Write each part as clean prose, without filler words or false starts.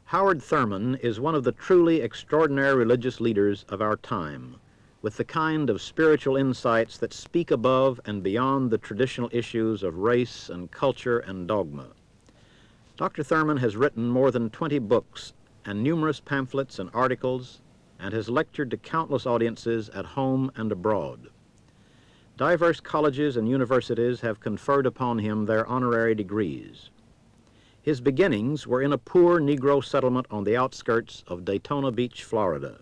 Howard Thurman is one of the truly extraordinary religious leaders of our time, with the kind of spiritual insights that speak above and beyond the traditional issues of race and culture and dogma. Dr. Thurman has written more than 20 books and numerous pamphlets and articles, and has lectured to countless audiences at home and abroad. Diverse colleges and universities have conferred upon him their honorary degrees. His beginnings were in a poor Negro settlement on the outskirts of Daytona Beach, Florida.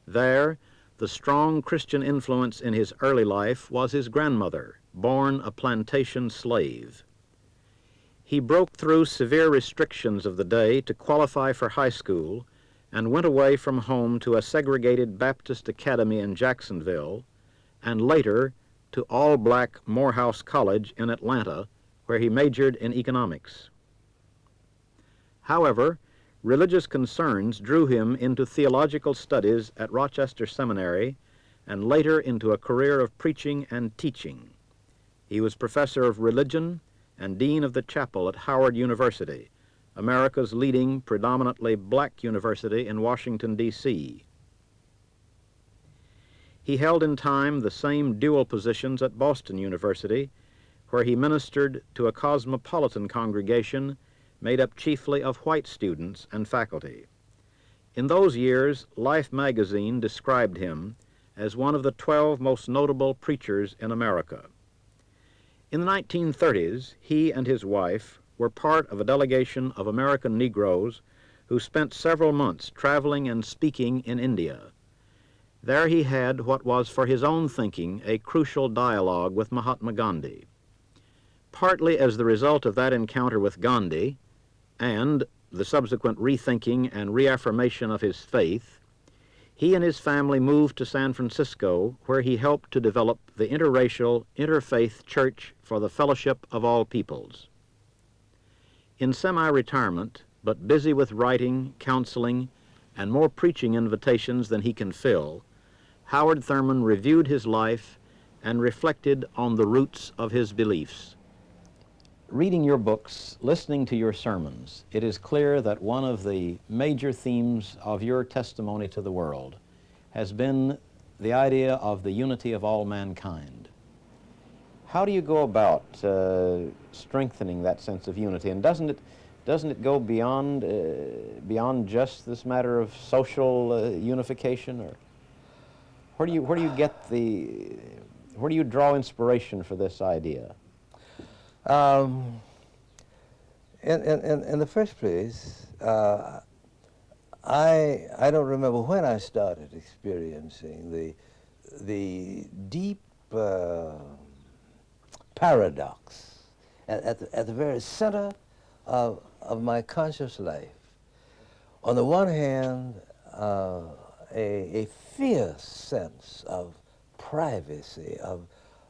There, the strong Christian influence in his early life was his grandmother, born a plantation slave. He broke through severe restrictions of the day to qualify for high school and went away from home to a segregated Baptist academy in Jacksonville, and later to all-black Morehouse College in Atlanta, where he majored in economics. However, religious concerns drew him into theological studies at Rochester Seminary and later into a career of preaching and teaching. He was professor of religion and dean of the chapel at Howard University, America's leading predominantly black university in Washington, D.C. He held in time the same dual positions at Boston University, where he ministered to a cosmopolitan congregation made up chiefly of white students and faculty. In those years, Life magazine described him as one of the 12 most notable preachers in America. In the 1930s, he and his wife were part of a delegation of American Negroes who spent several months traveling and speaking in India. There he had what was, for his own thinking, a crucial dialogue with Mahatma Gandhi. Partly as the result of that encounter with Gandhi, and the subsequent rethinking and reaffirmation of his faith, he and his family moved to San Francisco, where he helped to develop the interracial, interfaith church for the fellowship of all peoples. In semi-retirement, but busy with writing, counseling, and more preaching invitations than he can fill, Howard Thurman reviewed his life and reflected on the roots of his beliefs. Reading your books, listening to your sermons, it is clear that one of the major themes of your testimony to the world has been the idea of the unity of all mankind. How do you go about strengthening that sense of unity? And doesn't it go beyond just this matter of social unification? Or where do you draw inspiration for this idea? In the first place, I don't remember when I started experiencing the deep paradox at the very center of my conscious life. On the one hand, a fierce sense of privacy,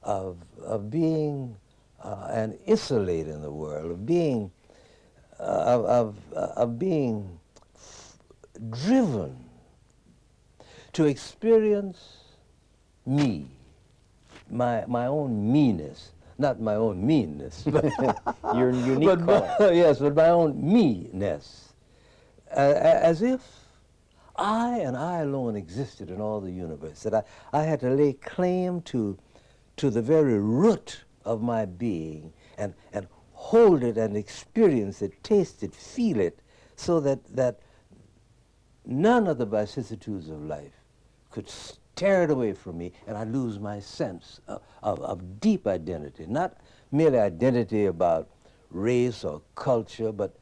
of being and isolate in the world, of being driven to experience me, my own meanness, not my own meanness, but your unique quality. Yes, but my own me-ness, as if I and I alone existed in all the universe, that I had to lay claim to the very root of my being and hold it and experience it, taste it, feel it, so that none of the vicissitudes of life could tear it away from me, and I lose my sense of deep identity, not merely identity about race or culture, but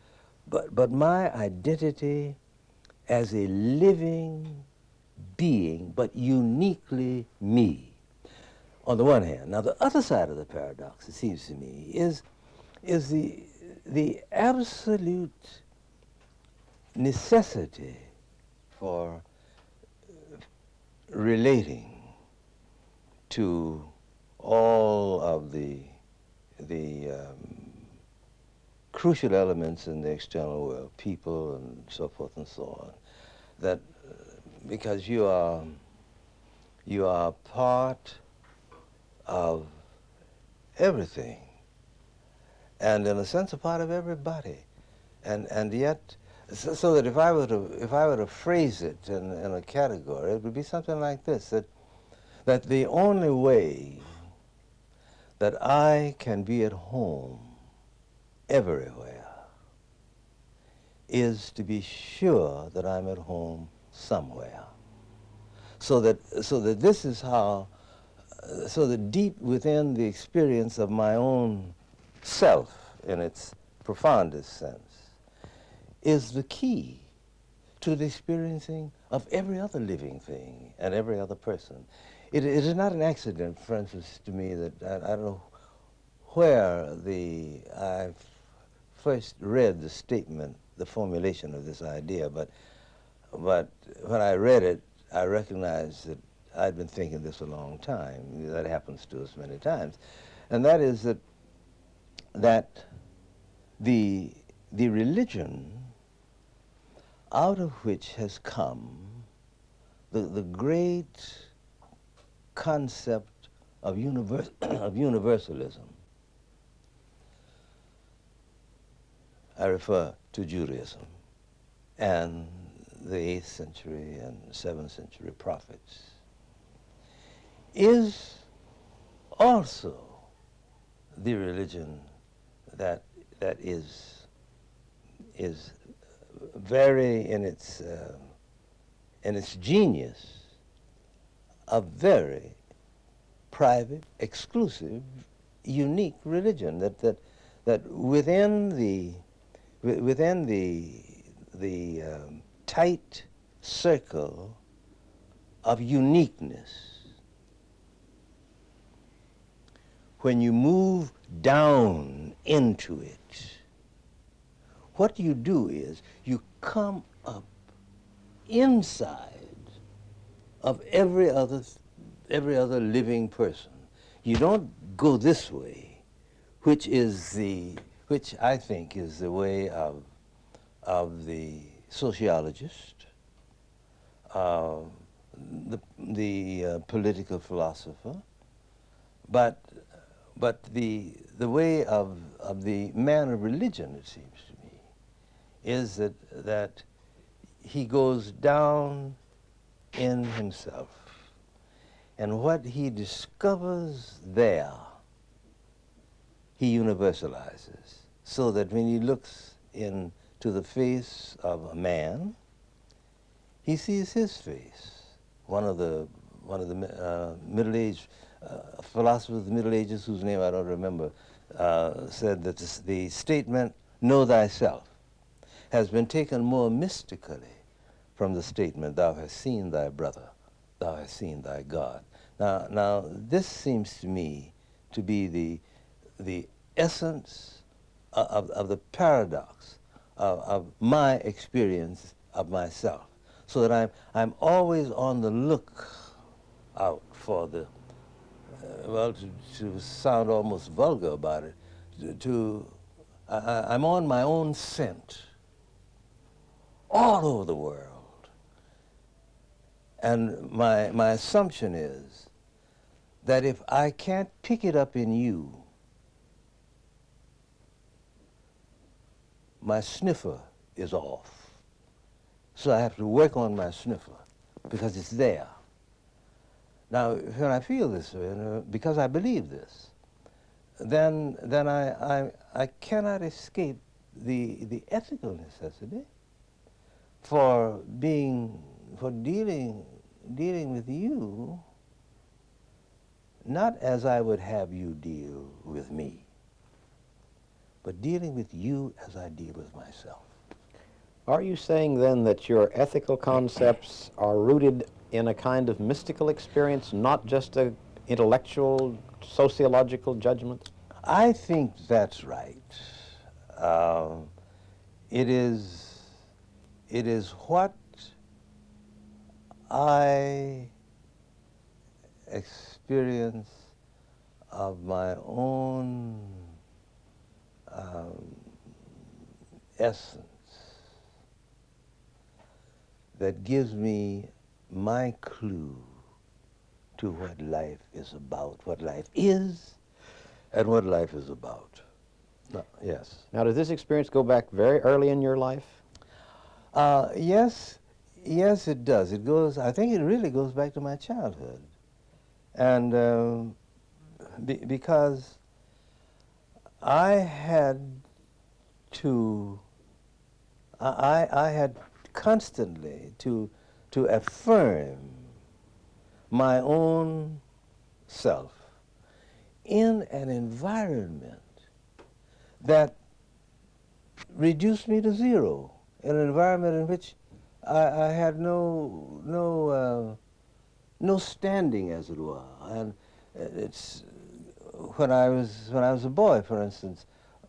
my identity as a living being, but uniquely me. On the one hand. Now, the other side of the paradox, it seems to me, is the absolute necessity for relating to all of the crucial elements in the external world, people and so forth and so on, that because you are part of everything, and in a sense a part of everybody, and yet so that if I were to phrase it in a category, it would be something like this: that the only way that I can be at home everywhere is to be sure that I'm at home somewhere. So that this is how, so that deep within the experience of my own self in its profoundest sense is the key to the experiencing of every other living thing and every other person. It is not an accident, for instance, to me that I don't know where I first read the statement, the formulation of this idea, but when I read it, I recognized that I'd been thinking this a long time. That happens to us many times, and that is that the religion out of which has come the great concept of of universalism. I refer to Judaism and the 8th century and 7th century prophets, is also the religion that is very in its genius a very private, exclusive, unique religion that within the tight circle of uniqueness, when you move down into it, what you do is you come up inside of every other living person. You don't go this way, which I think is the way of the sociologist, the political philosopher, but the way of the man of religion, it seems to me, is that he goes down in himself, and what he discovers there, he universalizes, so that when he looks into the face of a man, he sees his face. One of the middle-aged philosophers of the Middle Ages, whose name I don't remember, said that the statement "Know thyself" has been taken more mystically from the statement "Thou hast seen thy brother, thou hast seen thy God." Now this seems to me to be the essence of the paradox of my experience of myself, so that I'm always on the look out for the well, to sound almost vulgar about it, I'm on my own scent all over the world. And my assumption is that if I can't pick it up in you, my sniffer is off. So I have to work on my sniffer because it's there. Now, when I feel this way, because I believe this, then I cannot escape the ethical necessity for dealing with you, not as I would have you deal with me, but dealing with you as I deal with myself. Are you saying then that your ethical concepts are rooted in a kind of mystical experience, not just an intellectual, sociological judgment? I think that's right. It is what I experience of my own essence that gives me my clue to what life is about, what life is, and what life is about. Yes. Now, does this experience go back very early in your life? Yes, yes, it does. It goes. I think it really goes back to my childhood, and because I had to, I had constantly to affirm my own self in an environment that reduced me to zero, in an environment in which I had no standing, as it were. And it's when I was a boy, for instance,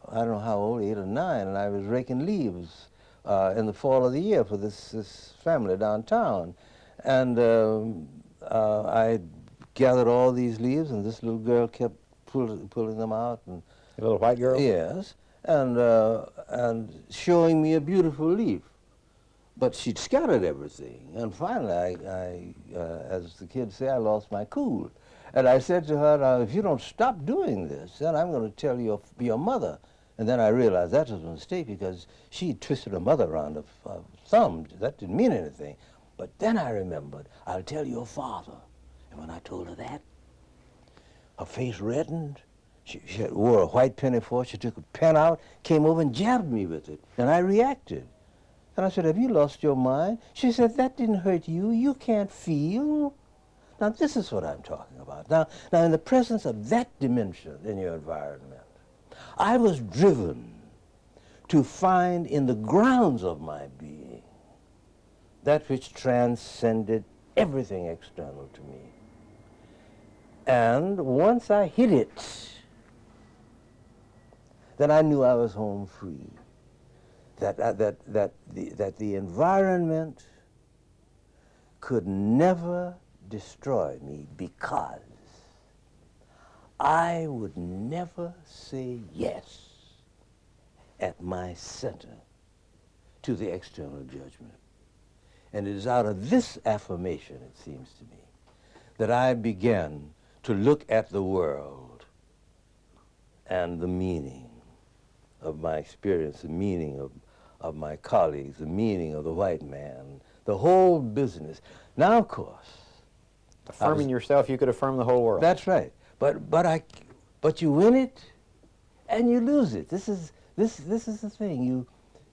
I don't know how old, 8 or 9, and I was raking leaves in the fall of the year for this family downtown, and I gathered all these leaves, and this little girl kept pulling them out, and A little white girl? yes, and showing me a beautiful leaf. But she'd scattered everything, and finally, as the kids say, I lost my cool. And I said to her, now, if you don't stop doing this, then I'm going to tell your mother. And then I realized that was a mistake because she twisted her mother around a thumb. That didn't mean anything. But then I remembered, I'll tell your father. And when I told her that, her face reddened. She wore a white pinafore. She took a pen out, came over and jabbed me with it. And I reacted. And I said, have you lost your mind? She said, that didn't hurt you. You can't feel. Now, this is what I'm talking about. Now, in the presence of that dimension in your environment, I was driven to find in the grounds of my being that which transcended everything external to me. And once I hit it, then I knew I was home free. That the environment could never destroy me because I would never say yes at my center to the external judgment. And it is out of this affirmation, it seems to me, that I began to look at the world and the meaning of my experience, the meaning of my colleagues, the meaning of the white man, the whole business. Now, of course, Affirming yourself, you could affirm the whole world. that's right. But you win it and you lose it. This is the thing.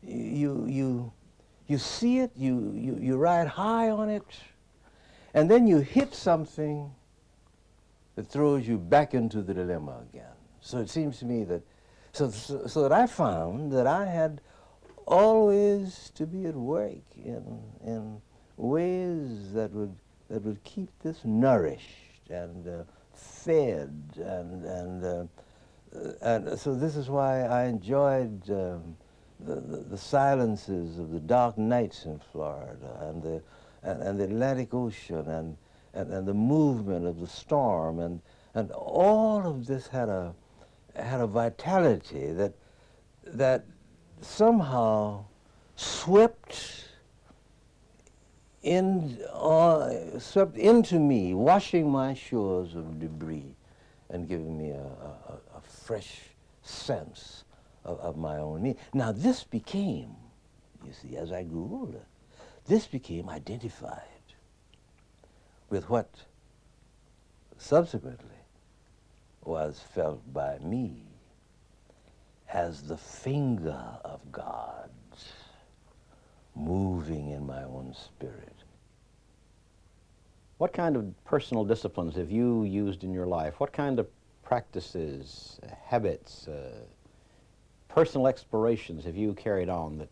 You see it, you ride high on it, and then you hit something that throws you back into the dilemma again. So it seems to me that so that I found that I had always to be at work in ways that would keep this nourished and fed and so this is why I enjoyed the silences of the dark nights in Florida and the Atlantic Ocean and the movement of the storm and all of this had a vitality that somehow swept into me, washing my shores of debris and giving me a fresh sense of my own me. Now this became, you see, as I grew older, this became identified with what subsequently was felt by me as the finger of God moving in my own spirit. What kind of personal disciplines have you used in your life? What kind of practices, habits, personal explorations have you carried on that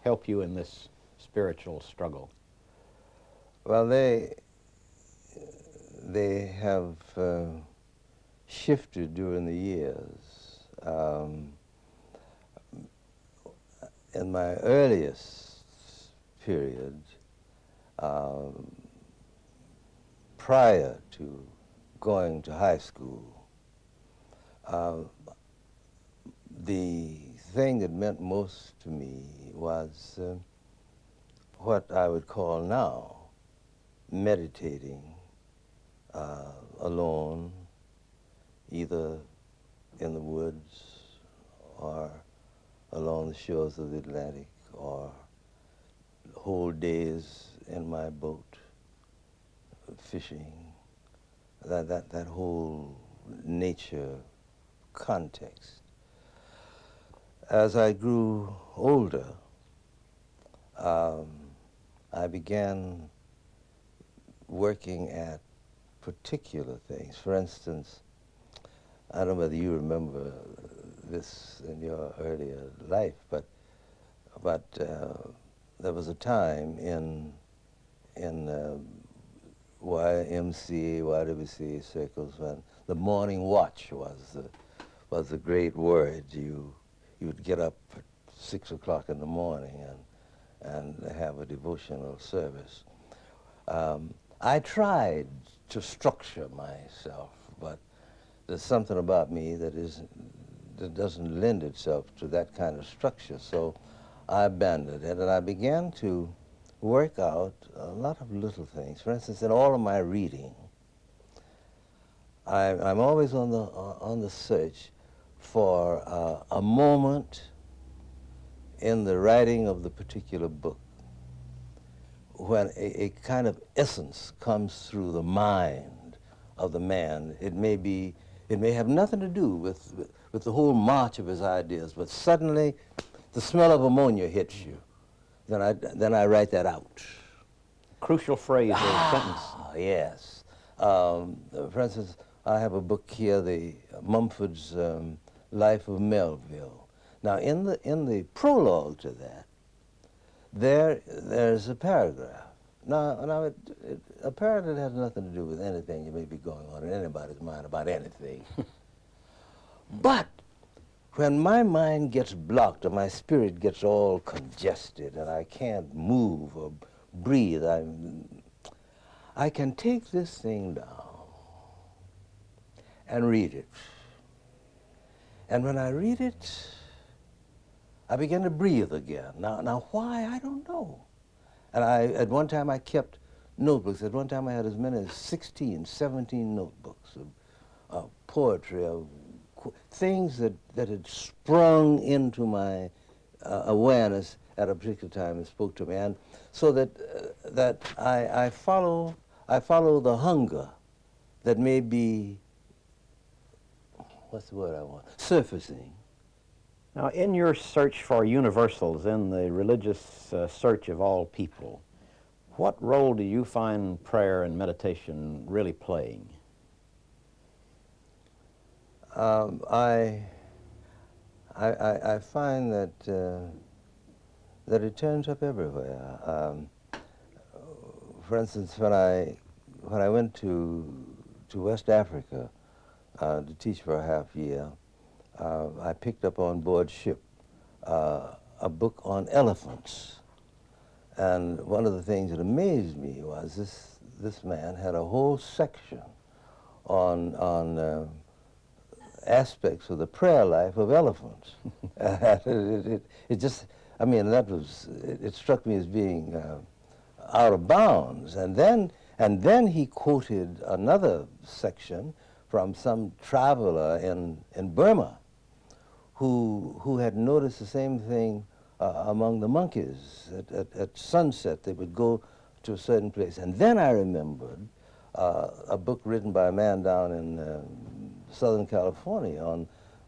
help you in this spiritual struggle? Well, they have shifted during the years. In my earliest period, prior to going to high school, the thing that meant most to me was what I would call now meditating alone, either in the woods or along the shores of the Atlantic or whole days in my boat, fishing, that whole nature context. As I grew older, I began working at particular things. For instance, I don't know whether you remember this in your earlier life, but there was a time in YMCA, YWCA circles when the morning watch was the great word. You would get up at 6 o'clock in the morning and have a devotional service. I tried to structure myself, but there's something about me that doesn't lend itself to that kind of structure. So I abandoned it, and I began to work out a lot of little things. For instance, in all of my reading, I'm always on the search for a moment in the writing of the particular book when a kind of essence comes through the mind of the man. It may have nothing to do with the whole march of his ideas, but suddenly the smell of ammonia hits you. Then I write that out. Crucial phrase or sentence. Yes. For instance, I have a book here, the Mumford's Life of Melville. Now, in the prologue to that, there's a paragraph. Now a paragraph has nothing to do with anything that may be going on in anybody's mind about anything. But when my mind gets blocked or my spirit gets all congested and I can't move or breathe, I can take this thing down and read it. And when I read it, I begin to breathe again. Now why, I don't know. And at one time I kept notebooks. At one time I had as many as 16, 17 notebooks of poetry, of things that had sprung into my awareness at a particular time and spoke to me. And so that I follow the hunger that may be, what's the word I want, surfacing. Now, in your search for universals, in the religious search of all people, what role do you find prayer and meditation really playing? I find that it turns up everywhere. For instance, when I went to West Africa to teach for a half year, I picked up on board ship a book on elephants. And one of the things that amazed me was this man had a whole section on aspects of the prayer life of elephants. It just, I mean, it struck me as being out of bounds. And then he quoted another section from some traveler in Burma who had noticed the same thing among the monkeys. At sunset, they would go to a certain place. And then I remembered a book written by a man down in Southern California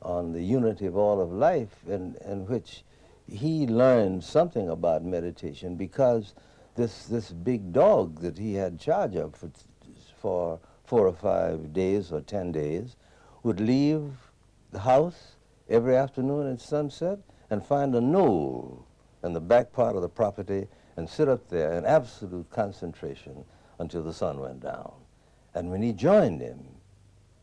on the unity of all of life, in which he learned something about meditation because this big dog that he had charge of for 4 or 5 days or 10 days would leave the house every afternoon at sunset and find a knoll in the back part of the property and sit up there in absolute concentration until the sun went down. And when he joined him,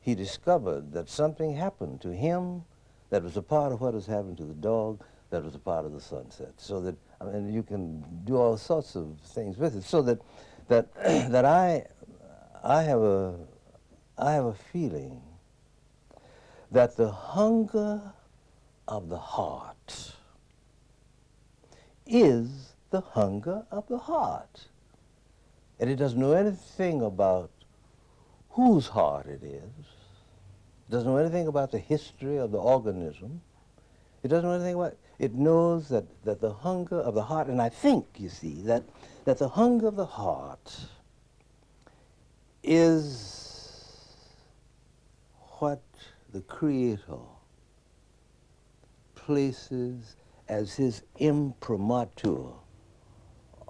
he discovered that something happened to him that was a part of what was happening to the dog, that was a part of the sunset. So that, I mean, you can do all sorts of things with it. So that I have a feeling that the hunger of the heart is the hunger of the heart. And it doesn't know anything about whose heart it is. It doesn't know anything about the history of the organism. It doesn't know anything about, It knows that the hunger of the heart, and I think, you see, that the hunger of the heart is what the Creator places as his imprimatur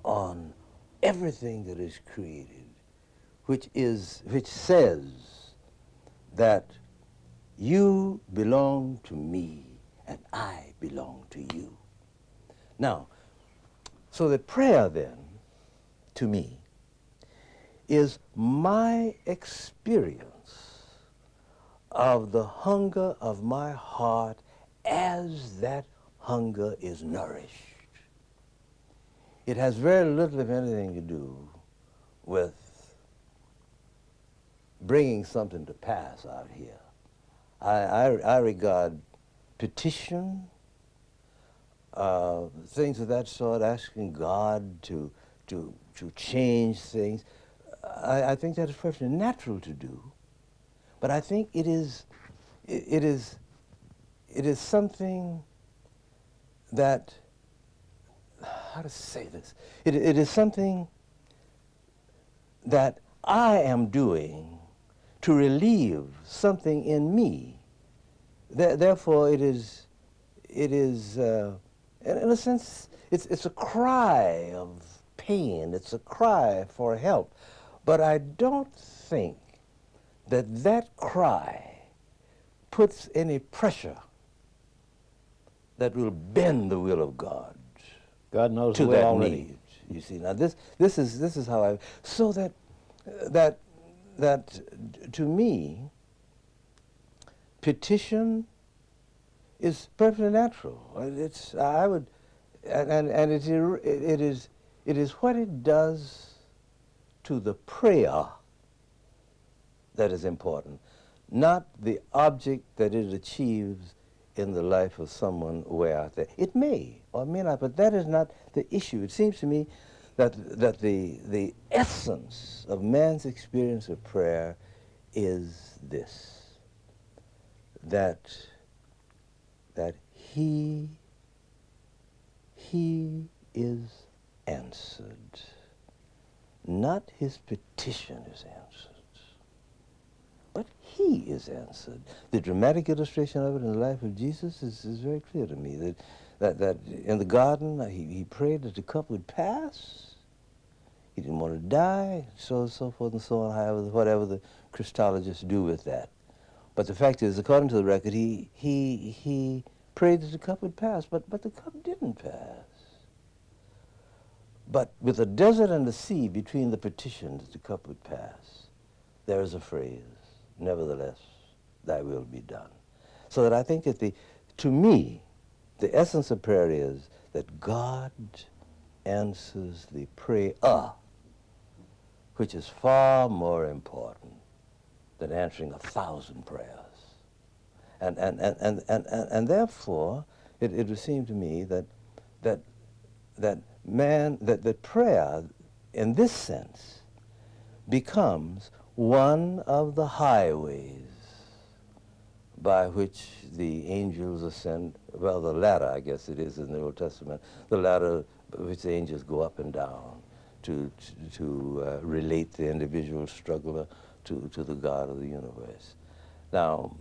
on everything that is created, which says that you belong to me and I belong to you. Now, so that prayer then, to me, is my experience of the hunger of my heart as that hunger is nourished. It has very little, if anything, to do with bringing something to pass out here. I regard petition, things of that sort, asking God to change things. I think that is perfectly natural to do, but I think it is something that, how to say this? It is something that I am doing to relieve something in me. Therefore, it is in a sense, it's a cry of pain. It's a cry for help. But I don't think that cry puts any pressure that will bend the will of God. God knows to the will that already. need. You see, now this is how I, so that to me, petition is perfectly natural. It's I would, and it is what it does to the prayer that is important, not the object that it achieves in the life of someone way out there. It may or may not, but that is not the issue. It seems to me that the essence of man's experience of prayer is this, that he is answered. Not his petition is answered, but he is answered. The dramatic illustration of it in the life of Jesus is very clear to me, that in the garden he prayed that the cup would pass. He didn't want to die, so forth and so on, however, whatever the Christologists do with that. But the fact is, according to the record, he prayed that the cup would pass, but the cup didn't pass. But with the desert and the sea between the petition that the cup would pass, there is a phrase, nevertheless, thy will be done. So that I think that to me, the essence of prayer is that God answers the prayer, which is far more important than answering 1,000 prayers. And therefore, it would seem to me that prayer, in this sense, becomes one of the highways by which the angels ascend, well, the ladder, I guess it is in the Old Testament, the ladder by which the angels go up and down to relate the individual struggler to the God of the universe. Now,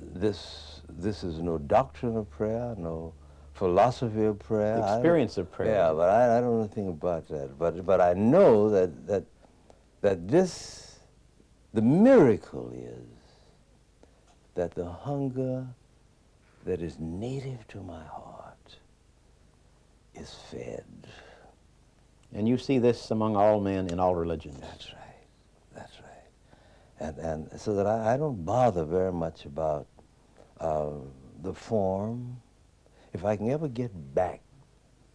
this is no doctrine of prayer, no philosophy of prayer. The experience of prayer. Yeah, but I don't know anything about that. But I know that this, the miracle is that the hunger that is native to my heart is fed. And you see this among all men in all religions. That's right. That's right. And so that I don't bother very much about the form. If I can ever get back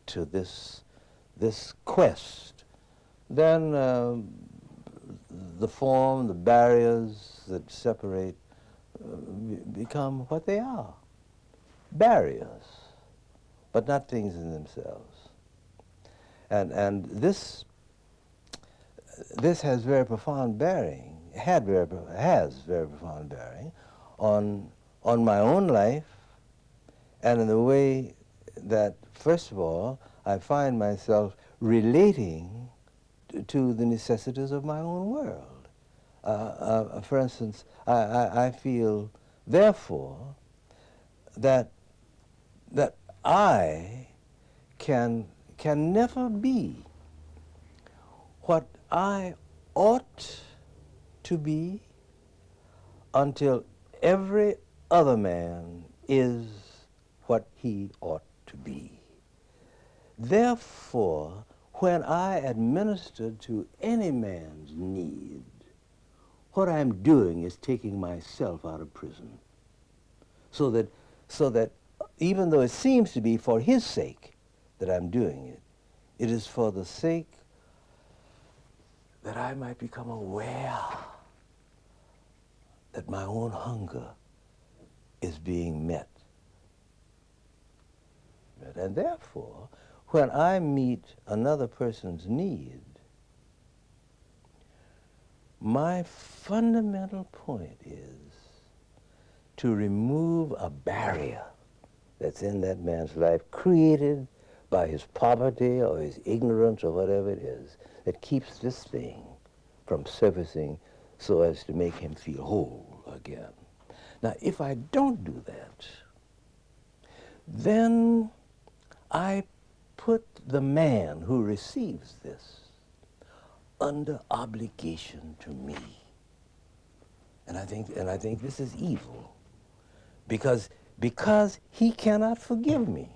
to this quest, then the form, the barriers that separate become what they are, barriers, but not things in themselves. And this has very profound bearing, has very profound bearing on my own life and in the way that first of all, I find myself relating to the necessities of my own world. For instance, I feel, therefore, that I can never be what I ought to be until every other man is what he ought to be. Therefore, when I administer to any man's need, what I'm doing is taking myself out of prison. So that even though it seems to be for his sake that I'm doing it, it is for the sake that I might become aware that my own hunger is being met. And therefore, when I meet another person's need, my fundamental point is to remove a barrier that's in that man's life created by his poverty or his ignorance or whatever it is that keeps this thing from surfacing so as to make him feel whole again. Now, if I don't do that, then I put the man who receives this under obligation to me. And I think this is evil because he cannot forgive me.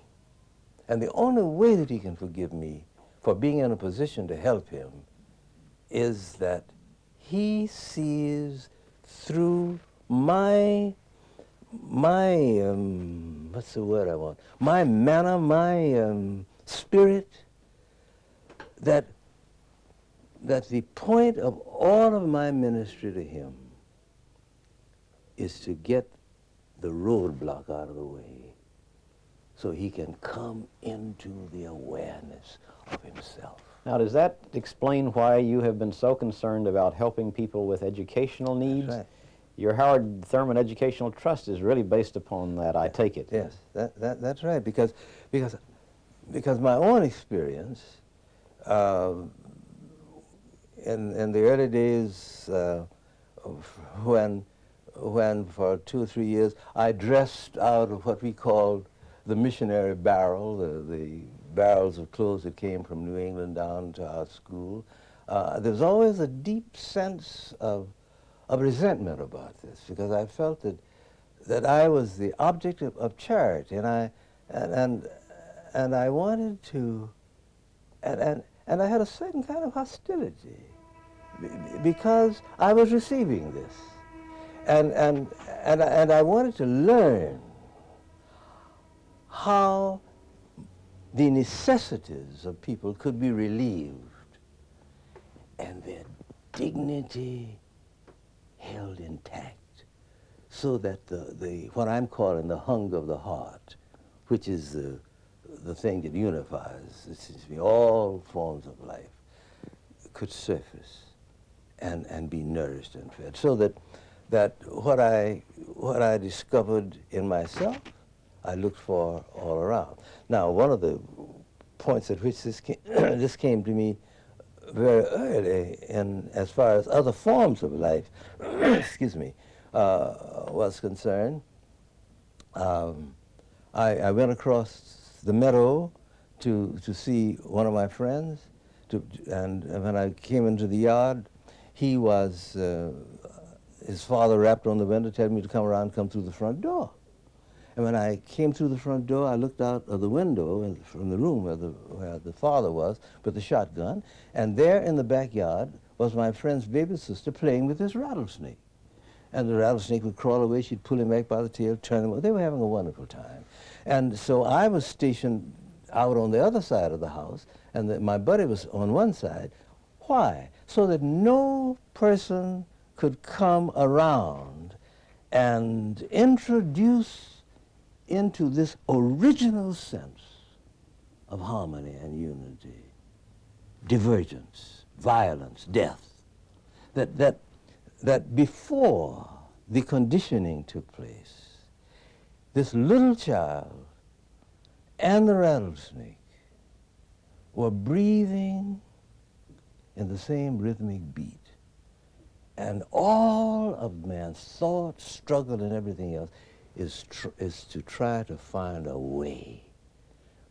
And the only way that he can forgive me for being in a position to help him is that he sees through my what's the word I want? My manner, my spirit, that the point of all of my ministry to him is to get the roadblock out of the way so he can come into the awareness of himself. Now, does that explain why you have been so concerned about helping people with educational needs? That's right. Your Howard Thurman Educational Trust is really based upon that, I take it. Yes, that's right, because my own experience in the early days when for 2 or 3 years I dressed out of what we called the missionary barrel, the barrels of clothes that came from New England down to our school, there's always a deep sense of resentment about this, because I felt that I was the object of charity, and I wanted to, and I had a certain kind of hostility because I was receiving this, and I wanted to learn how the necessities of people could be relieved and their dignity held intact, so that the what I'm calling the hunger of the heart, which is the thing that unifies, it seems to me, all forms of life, could surface and be nourished and fed, so that what I discovered in myself, I looked for all around. Now, one of the points at which this came to me very early, and as far as other forms of life, excuse me, was concerned, I went across the meadow to see one of my friends, and when I came into the yard, he was, his father rapped on the window, telling me to come around, come through the front door. And when I came through the front door, I looked out of the window from the room where the father was with the shotgun, and there in the backyard was my friend's baby sister playing with this rattlesnake. And the rattlesnake would crawl away, she'd pull him back by the tail, turn him. They were having a wonderful time. And so I was stationed out on the other side of the house, and my buddy was on one side. Why? So that no person could come around and introduce into this original sense of harmony and unity, divergence, violence, death, that before the conditioning took place, this little child and the rattlesnake were breathing in the same rhythmic beat. And all of man's thought, struggle, and everything else is to try to find a way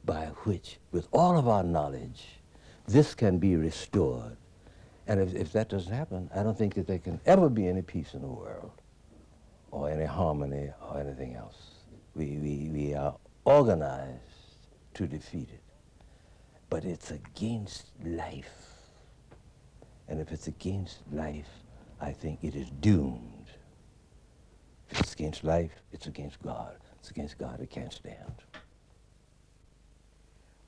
by which, with all of our knowledge, this can be restored. And if that doesn't happen, I don't think that there can ever be any peace in the world, or any harmony, or anything else. We are organized to defeat it. But it's against life. And if it's against life, I think it is doomed. If it's against life, it's against God. It's against God, it can't stand.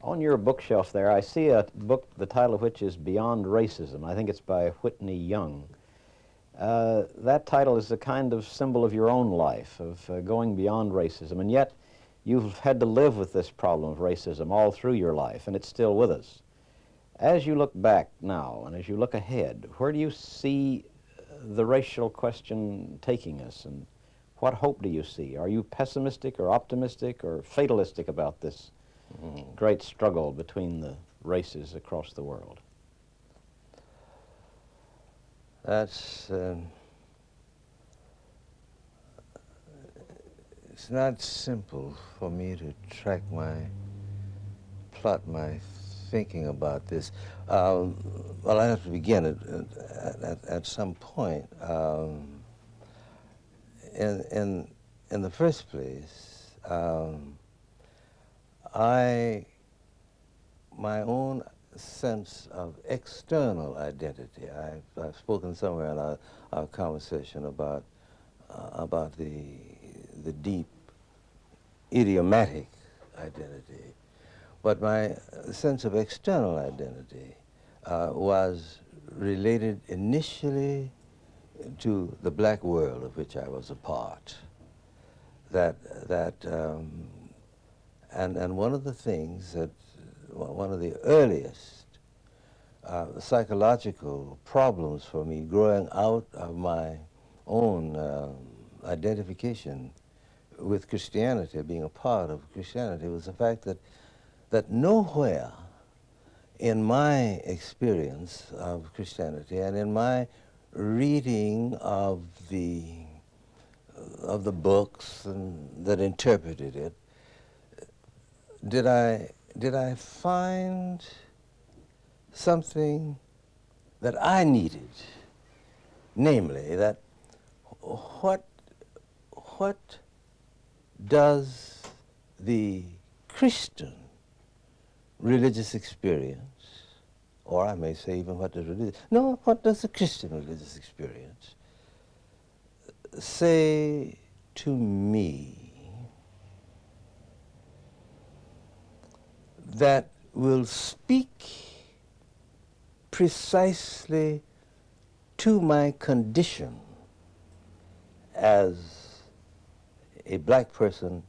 On your bookshelf there, I see a book, the title of which is Beyond Racism. I think it's by Whitney Young. That title is a kind of symbol of your own life, of going beyond racism, and yet you've had to live with this problem of racism all through your life, and it's still with us. As you look back now, and as you look ahead, where do you see the racial question taking us, and what hope do you see? Are you pessimistic or optimistic or fatalistic about this great struggle between the races across the world? That's, it's not simple for me to plot my thinking about this. Well, I have to begin at some point. In the first place, my own sense of external identity. I've spoken somewhere in our conversation about the deep idiomatic identity. But my sense of external identity was related initially to the black world of which I was a part. And one of the things that, one of the earliest psychological problems for me growing out of my own identification with Christianity, being a part of Christianity, was the fact that nowhere in my experience of Christianity and in my reading of the books that interpreted it, did I find something that I needed, namely that what does the Christian religious experience, or I may say even what does the Christian religious experience say to me that will speak precisely to my condition as a black person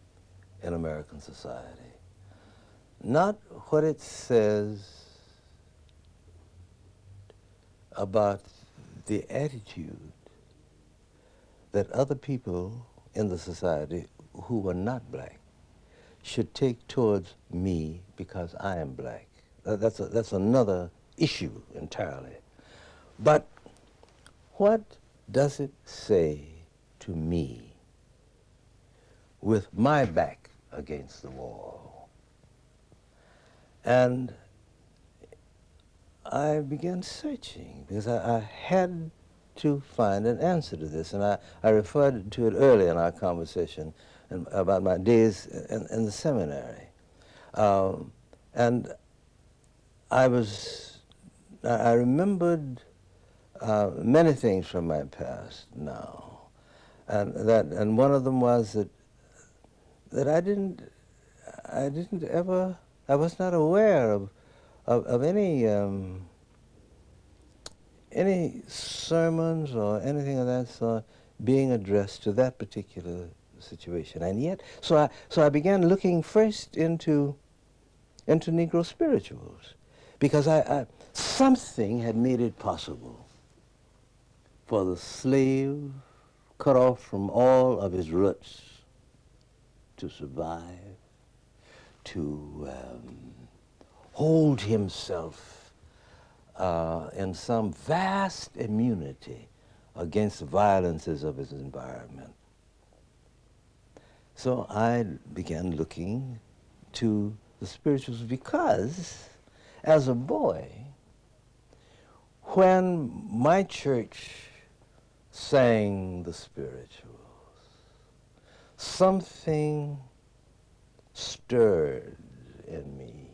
in American society. Not what it says about the attitude that other people in the society who were not black should take towards me because I am black. That's another issue entirely. But what does it say to me with my back against the wall? And I began searching because I had to find an answer to this, and I referred to it earlier in our conversation about my days in the seminary. And I remembered many things from my past now, and one of them was that I was not aware of any sermons or anything of that sort being addressed to that particular situation. And yet, so I began looking first into Negro spirituals, because something had made it possible for the slave cut off from all of his roots to survive, to hold himself in some vast immunity against the violences of his environment. So I began looking to the spirituals because, as a boy, when my church sang the spirituals, something stirred in me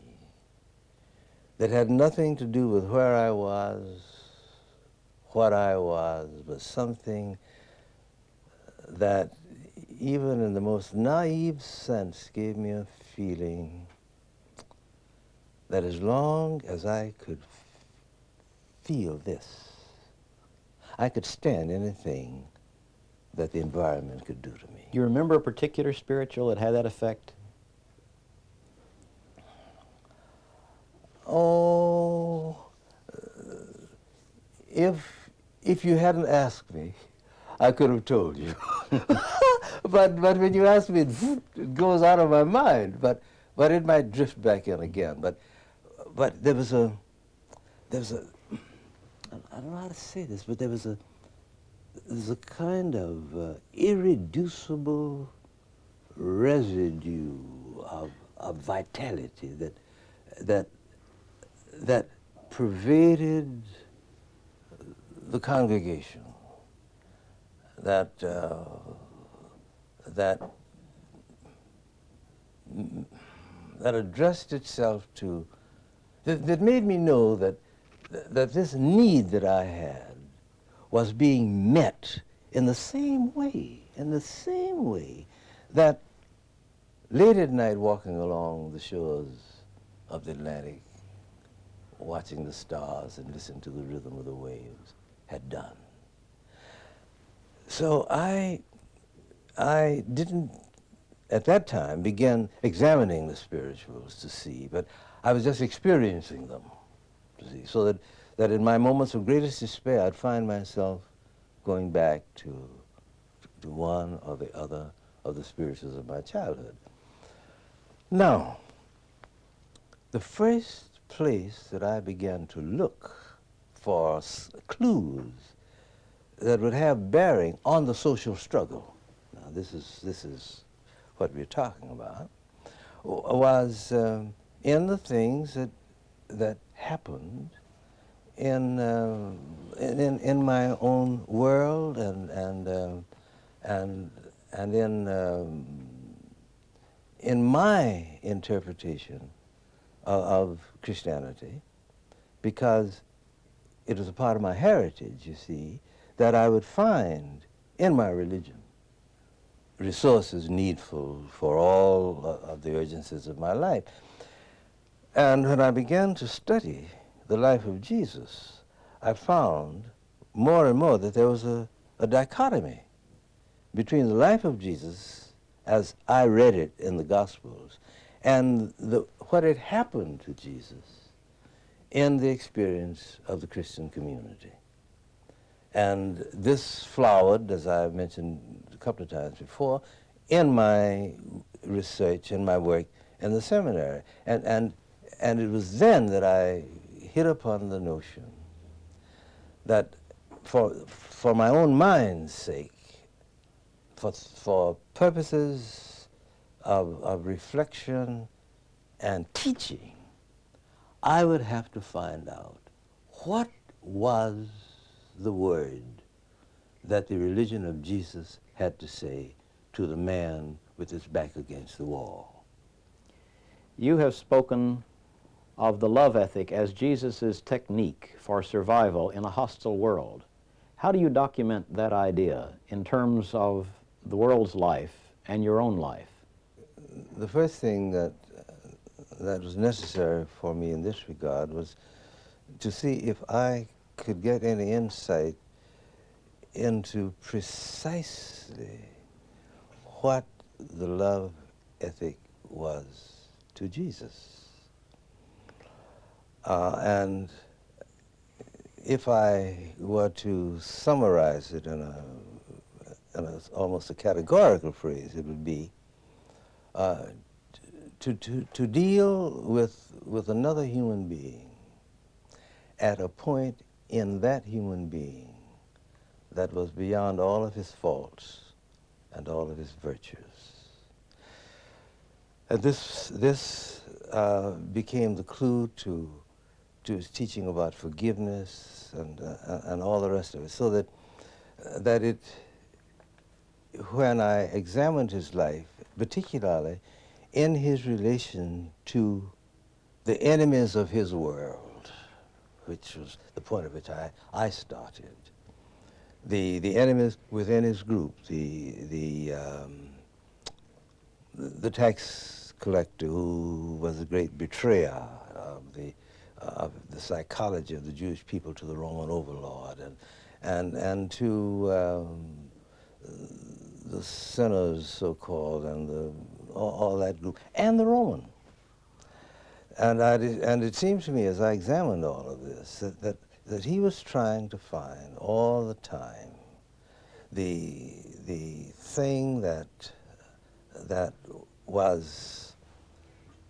that had nothing to do with where I was, what I was, but something that even in the most naive sense gave me a feeling that as long as I could feel this, I could stand anything that the environment could do to me. You remember a particular spiritual that had that effect? Oh, if you hadn't asked me, I could have told you. but when you ask me, it goes out of my mind. But it might drift back in again. But there was a I don't know how to say this, but there's a kind of irreducible residue of vitality that pervaded the congregation, that addressed itself to, that made me know that this need that I had was being met in the same way that late at night walking along the shores of the Atlantic, watching the stars and listening to the rhythm of the waves had done. So I didn't, at that time, begin examining the spirituals to see, but I was just experiencing them, to see, so that in my moments of greatest despair, I'd find myself going back to one or the other of the spirituals of my childhood. Now, the first place that I began to look for clues that would have bearing on the social struggle, now this is what we're talking about, was in the things that happened in my own world and in my interpretation of Christianity, because it was a part of my heritage, you see, that I would find in my religion resources needful for all of the urgencies of my life. And when I began to study the life of Jesus, I found more and more that there was a dichotomy between the life of Jesus as I read it in the Gospels and what had happened to Jesus in the experience of the Christian community. And this flowered, as I've mentioned a couple of times before, in my research, in my work in the seminary. And it was then that I hit upon the notion that for my own mind's sake, for purposes of reflection and teaching, I would have to find out what was the word that the religion of Jesus had to say to the man with his back against the wall. You have spoken of the love ethic as Jesus' technique for survival in a hostile world. How do you document that idea in terms of the world's life and your own life? The first thing that was necessary for me in this regard was to see if I could get any insight into precisely what the love ethic was to Jesus. And if I were to summarize it in almost a categorical phrase, it would be to deal with another human being at a point in that human being that was beyond all of his faults and all of his virtues. And this became the clue to his teaching about forgiveness and all the rest of it, so that when I examined his life, particularly in his relation to the enemies of his world, which was the point at which I started, the enemies within his group, the tax collector who was a great betrayer of the psychology of the Jewish people to the Roman overlord, and to the sinners, so-called, and all that group, and the Roman. And it seems to me, as I examined all of this, that he was trying to find all the time the thing that was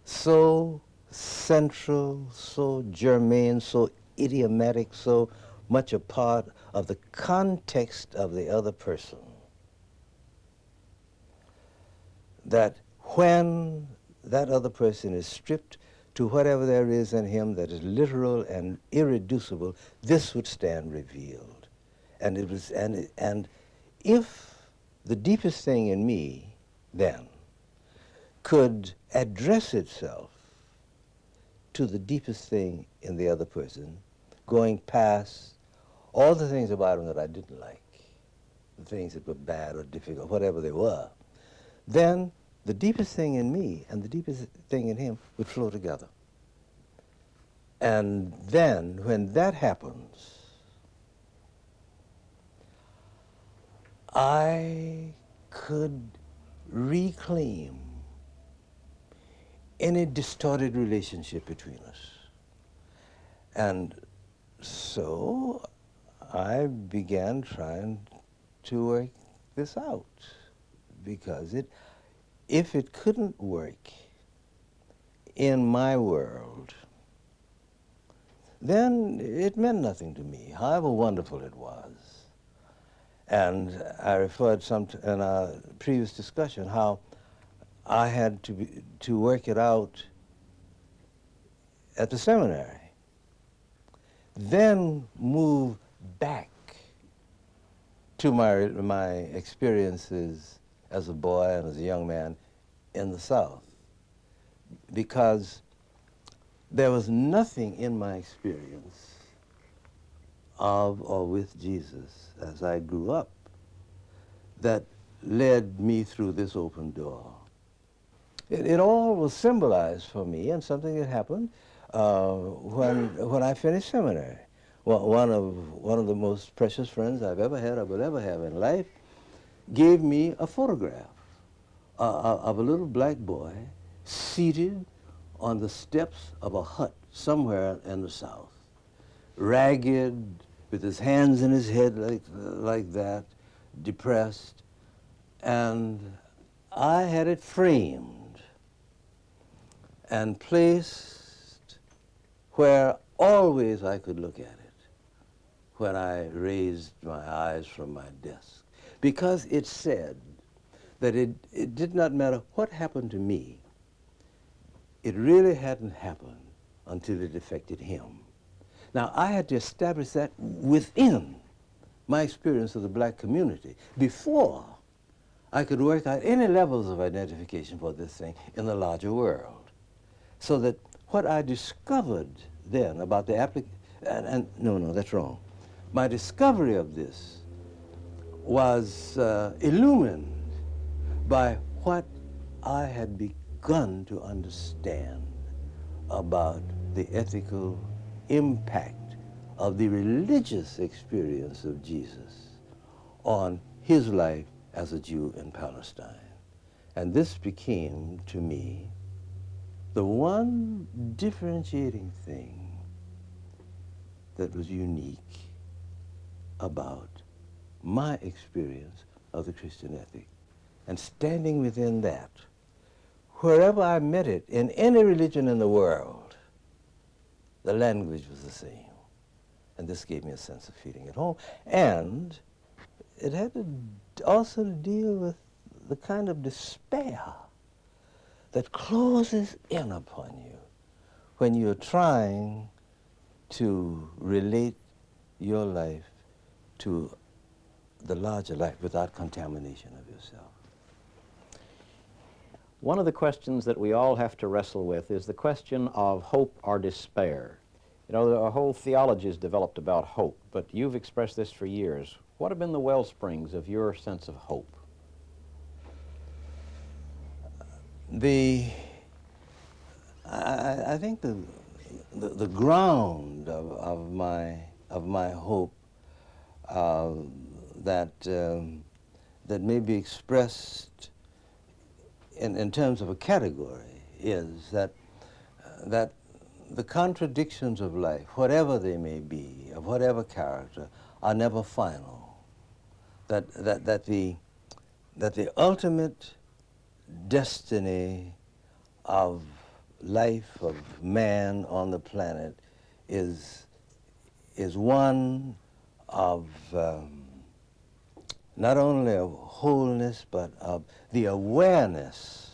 so central, so germane, so idiomatic, so much a part of the context of the other person, that when that other person is stripped to whatever there is in him that is literal and irreducible, this would stand revealed. And it was, and if the deepest thing in me then could address itself to the deepest thing in the other person, going past all the things about him that I didn't like, the things that were bad or difficult, whatever they were, then the deepest thing in me and the deepest thing in him would flow together. And then, when that happens, I could reclaim any distorted relationship between us. And so I began trying to work this out, because if it couldn't work in my world, then it meant nothing to me, however wonderful it was. And I referred in our previous discussion how I had to work it out at the seminary, then move back to my experiences as a boy and as a young man in the South, because there was nothing in my experience of or with Jesus as I grew up that led me through this open door. It all was symbolized for me in something that happened when I finished seminary. Well, one of the most precious friends I've ever had or will ever have in life gave me a photograph of a little black boy seated on the steps of a hut somewhere in the South, ragged, with his hands in his head like that, depressed, and I had it framed and placed where always I could look at it when I raised my eyes from my desk, because it said that it did not matter what happened to me, it really hadn't happened until it affected him. Now, I had to establish that within my experience of the black community before I could work out any levels of identification for this thing in the larger world. So that what I discovered then about the no, that's wrong. My discovery of this was illumined by what I had begun to understand about the ethical impact of the religious experience of Jesus on his life as a Jew in Palestine. And this became, to me, the one differentiating thing that was unique about my experience of the Christian ethic. And standing within that, wherever I met it, in any religion in the world, the language was the same. And this gave me a sense of feeling at home. And it had to also to deal with the kind of despair that closes in upon you when you're trying to relate your life to the larger life without contamination of yourself. One of the questions that we all have to wrestle with is the question of hope or despair. You know, a whole theology is developed about hope, but you've expressed this for years. What have been the well springs of your sense of hope? I think the ground of my hope that may be expressed in terms of a category is that the contradictions of life, whatever they may be, of whatever character, are never final. That the ultimate destiny of life, of man on the planet, is one of not only of wholeness, but of the awareness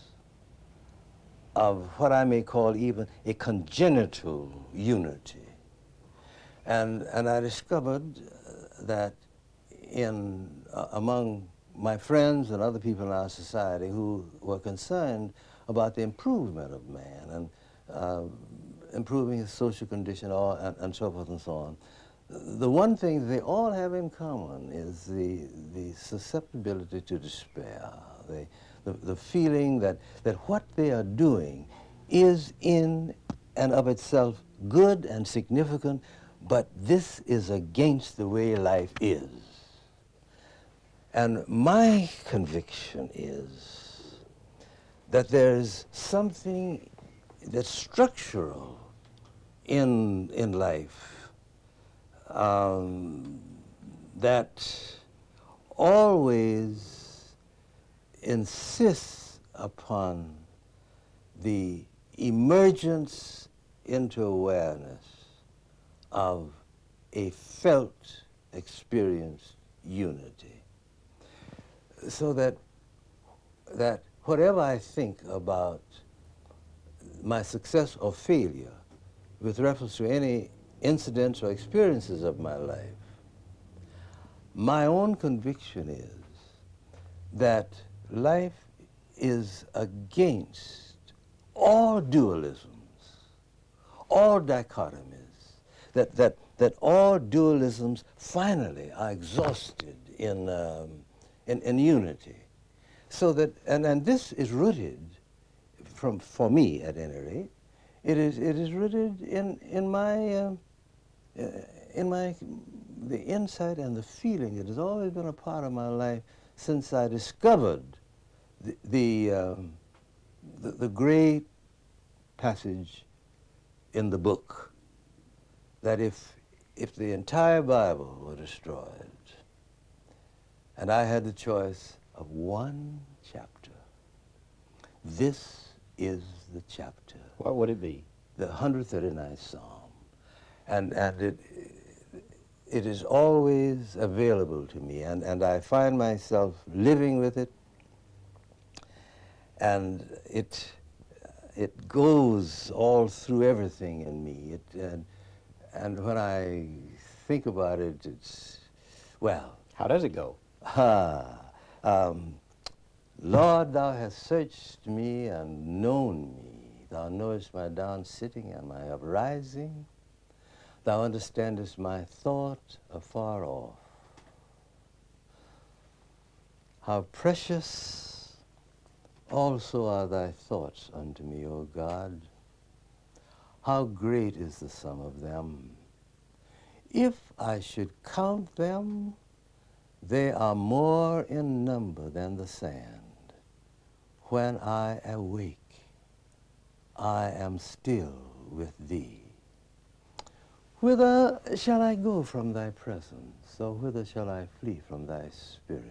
of what I may call even a congenital unity. And I discovered that among my friends and other people in our society who were concerned about the improvement of man and improving his social condition and so forth and so on, the one thing they all have in common is the susceptibility to despair, the feeling that what they are doing is in and of itself good and significant, but this is against the way life is. And my conviction is that there's something that's structural in life that always insists upon the emergence into awareness of a felt, experienced unity. So that whatever I think about my success or failure with reference to any incidents or experiences of my life, my own conviction is that life is against all dualisms, all dichotomies, that all dualisms finally are exhausted in unity. So that, and this is rooted, for me at any rate, it is rooted in the insight and the feeling that has always been a part of my life since I discovered the great passage in the book that if the entire Bible were destroyed and I had the choice of one chapter, this is the chapter. What would it be? The 139th Psalm. And it is always available to me, and I find myself living with it, and it goes all through everything in me. And when I think about it, it's, well. How does it go? Lord, thou hast searched me and known me. Thou knowest my down sitting and my uprising. Thou understandest my thought afar off. How precious also are thy thoughts unto me, O God. How great is the sum of them. If I should count them, they are more in number than the sand. When I awake, I am still with thee. Whither shall I go from thy presence, or whither shall I flee from thy spirit?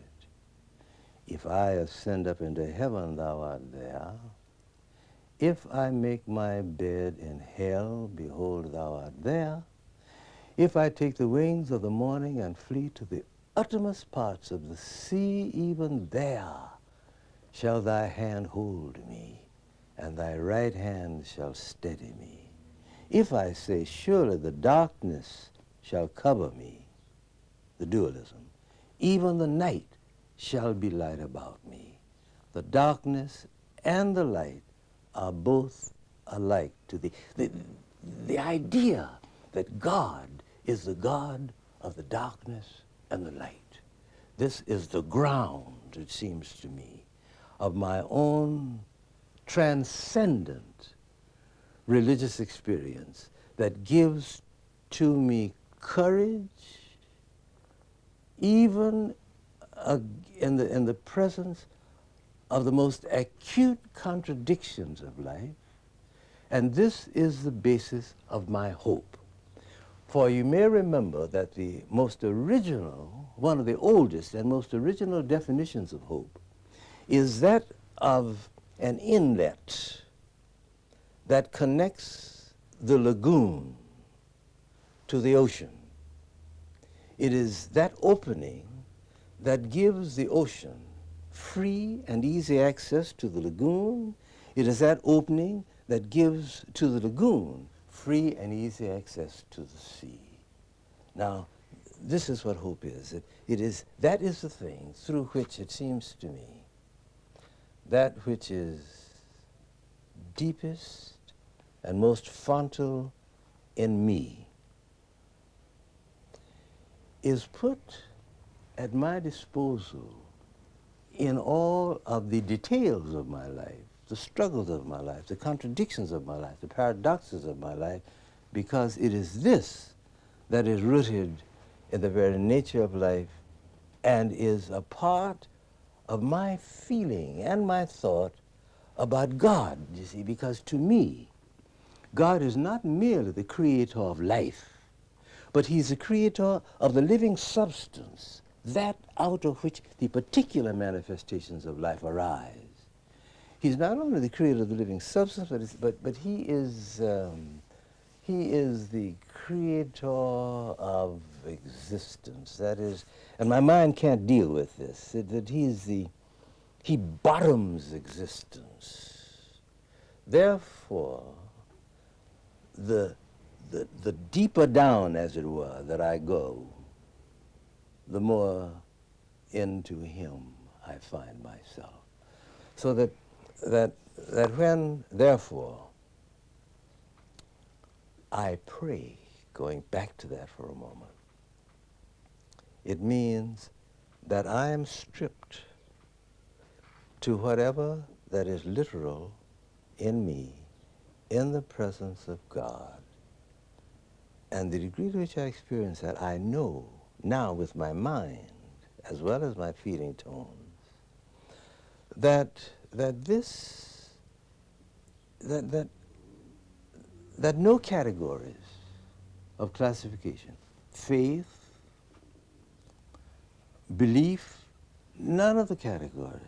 If I ascend up into heaven, thou art there. If I make my bed in hell, behold, thou art there. If I take the wings of the morning and flee to the uttermost parts of the sea, even there shall thy hand hold me, and thy right hand shall steady me. If I say, surely the darkness shall cover me, the dualism, even the night shall be light about me. The darkness and the light are both alike to thee. The idea that God is the God of the darkness and the light. This is the ground, it seems to me, of my own transcendent religious experience that gives to me courage even in the presence of the most acute contradictions of life. And this is the basis of my hope. For you may remember that the most original, one of the oldest and most original definitions of hope is that of an inlet that connects the lagoon to the ocean. It is that opening that gives the ocean free and easy access to the lagoon. It is that opening that gives to the lagoon free and easy access to the sea. Now, this is what hope is. That is the thing through which it seems to me that which is deepest and most fontal in me is put at my disposal in all of the details of my life, the struggles of my life, the contradictions of my life, the paradoxes of my life, because it is this that is rooted in the very nature of life and is a part of my feeling and my thought about God, you see, because to me, God is not merely the creator of life, but he's the creator of the living substance, that out of which the particular manifestations of life arise. He's not only the creator of the living substance, but he is the creator of existence. That is, and my mind can't deal with this, that he bottoms existence. Therefore, the deeper down, as it were, that I go, the more into him I find myself. So that when, therefore, I pray, going back to that for a moment, it means that I am stripped to whatever that is literal in me, in the presence of God. And the degree to which I experience that, I know now with my mind, as well as my feeling tones, that no categories of classification, faith, belief, none of the categories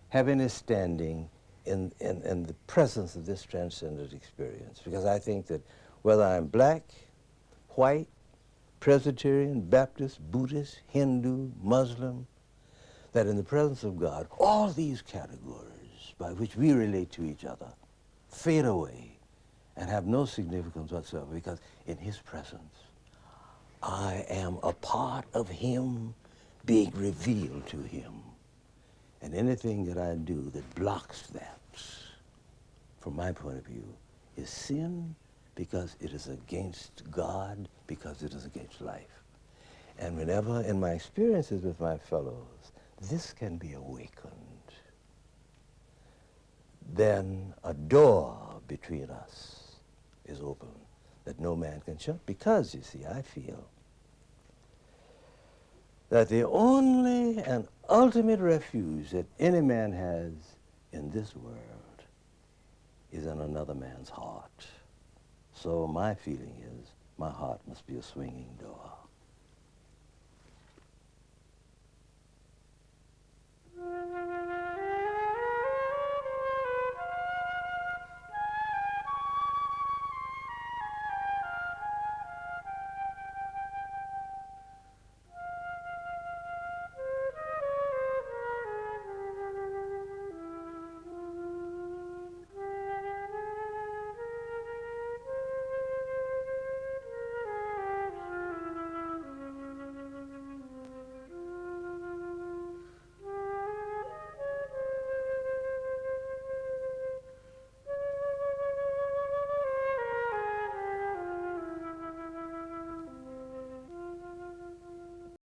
have any standing in the presence of this transcendent experience. Because I think that whether I'm black, white, Presbyterian, Baptist, Buddhist, Hindu, Muslim, that in the presence of God, all these categories by which we relate to each other fade away and have no significance whatsoever, because in his presence, I am a part of him being revealed to him. And anything that I do that blocks that, from my point of view, is sin, because it is against God, because it is against life. And whenever in my experiences with my fellows, this can be awakened, then a door between us is open that no man can shut, because, you see, I feel that the only and ultimate refuge that any man has in this world is in another man's heart. So my feeling is my heart must be a swinging door.